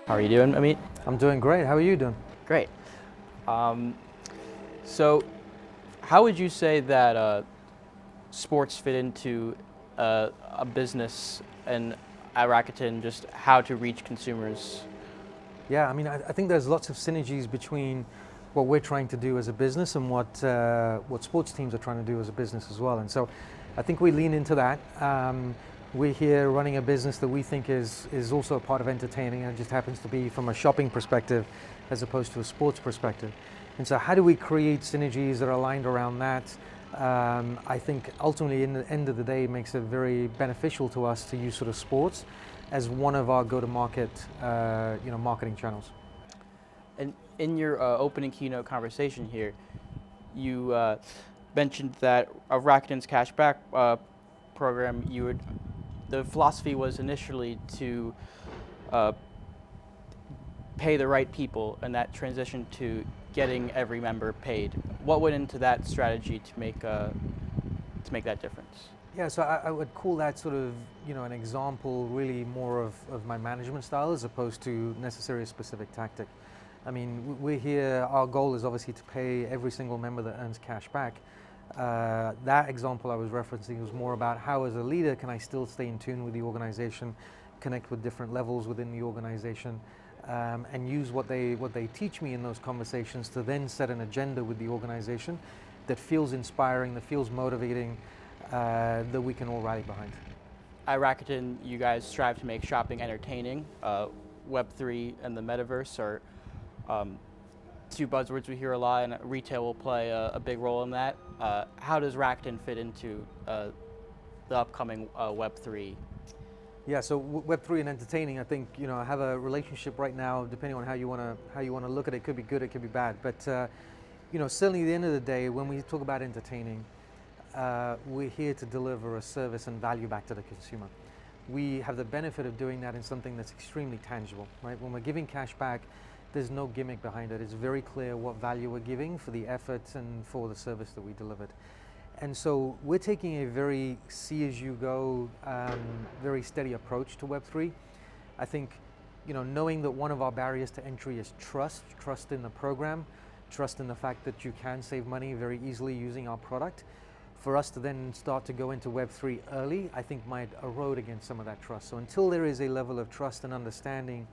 How are you doing, Amit? I'm doing great. How are you doing? Great. Um, so, how would you say that sports fit into a business and at Rakuten, just how to reach consumers? Yeah, I think there's lots of synergies between what we're trying to do as a business and what sports teams are trying to do as a business as well. And so, I think we lean into that. We're here running a business that we think is also a part of entertaining, and it just happens to be from a shopping perspective as opposed to a sports perspective. And so, how do we create synergies that are aligned around that? I think ultimately, in the end of the day, it makes it very beneficial to us to use sort of sports as one of our go-to-market, marketing channels. And in your opening keynote conversation here, you mentioned that Rakuten's cashback program, the philosophy was initially to uh, pay the right people, and that transition to getting every member paid. What went into that strategy to make that difference? Yeah, so I would call that sort of, an example really more of my management style as opposed to necessarily a specific tactic. I mean, we're here, our goal is obviously to pay every single member that earns cash back. That example I was referencing was more about how as a leader can I still stay in tune with the organization, connect with different levels within the organization, and use what they teach me in those conversations to then set an agenda with the organization that feels inspiring, that feels motivating, that we can all rally behind. At Rakuten, you guys strive to make shopping entertaining. Web3 and the metaverse are two buzzwords we hear a lot, and retail will play a big role in that. How does Rakuten fit into the upcoming Web3? Yeah, so Web3 and entertaining, I think, I have a relationship right now, depending on how you want to look at it. It could be good, it could be bad. But, certainly at the end of the day, when we talk about entertaining, we're here to deliver a service and value back to the consumer. We have the benefit of doing that in something that's extremely tangible, right? When we're giving cash back, there's no gimmick behind it. It's very clear what value we're giving for the effort and for the service that we delivered. And so we're taking a very see-as-you-go, very steady approach to Web3. I think, knowing that one of our barriers to entry is trust in the program, trust in the fact that you can save money very easily using our product. For us to then start to go into Web3 early, I think might erode against some of that trust. So until there is a level of trust and understanding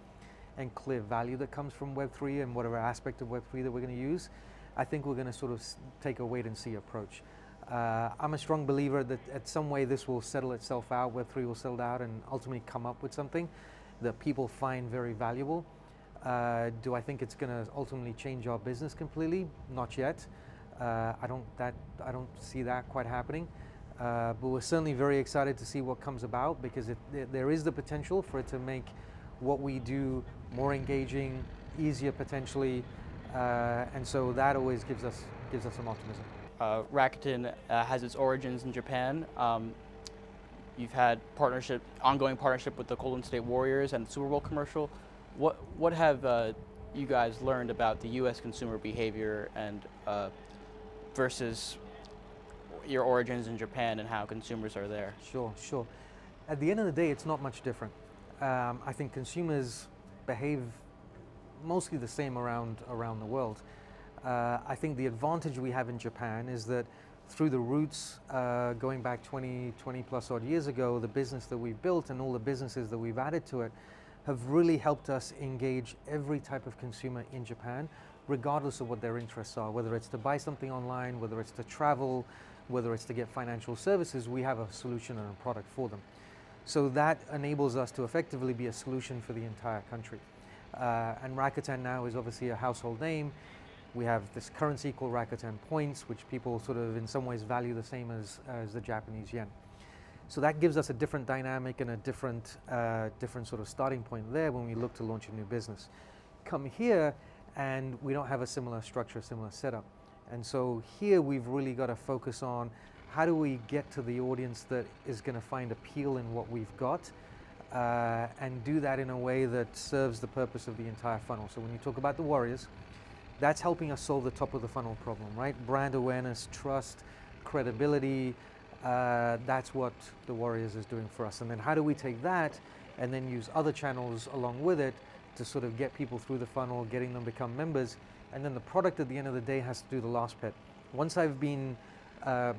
and clear value that comes from Web3 and whatever aspect of Web3 that we're going to use, I think we're going to sort of take a wait and see approach. I'm a strong believer that at some way this will settle itself out, Web3 will settle out and ultimately come up with something that people find very valuable. Do I think it's going to ultimately change our business completely? Not yet. I don't see that quite happening. But we're certainly very excited to see what comes about, because there is the potential for it to make what we do more engaging, easier potentially, and so that always gives us some optimism. Rakuten has its origins in Japan. You've had ongoing partnership with the Golden State Warriors and the Super Bowl commercial. What have you guys learned about the U.S. consumer behavior and versus your origins in Japan and how consumers are there? Sure. At the end of the day, it's not much different. I think consumers behave mostly the same around the world. I think the advantage we have in Japan is that through the roots going back 20 plus odd years ago, the business that we've built and all the businesses that we've added to it have really helped us engage every type of consumer in Japan, regardless of what their interests are, whether it's to buy something online, whether it's to travel, whether it's to get financial services. We have a solution and a product for them. So that enables us to effectively be a solution for the entire country. And Rakuten now is obviously a household name. We have this currency called Rakuten Points, which people sort of in some ways value the same as the Japanese yen. So that gives us a different dynamic and a different sort of starting point there when we look to launch a new business. Come here and we don't have a similar structure, similar setup. And so here we've really got to focus on how do we get to the audience that is going to find appeal in what we've got, and do that in a way that serves the purpose of the entire funnel. So when you talk about the Warriors, that's helping us solve the top of the funnel problem, right? Brand awareness, trust, credibility, that's what the Warriors is doing for us. And then how do we take that and then use other channels along with it to sort of get people through the funnel, getting them become members, and then the product at the end of the day has to do the last bit. Once I've been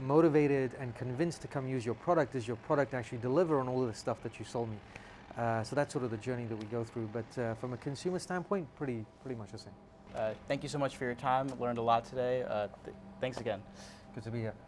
motivated and convinced to come use your product, does your product actually deliver on all of the stuff that you sold me? So that's sort of the journey that we go through. But from a consumer standpoint, pretty much the same. Thank you so much for your time. Learned a lot today. Thanks again. Good to be here.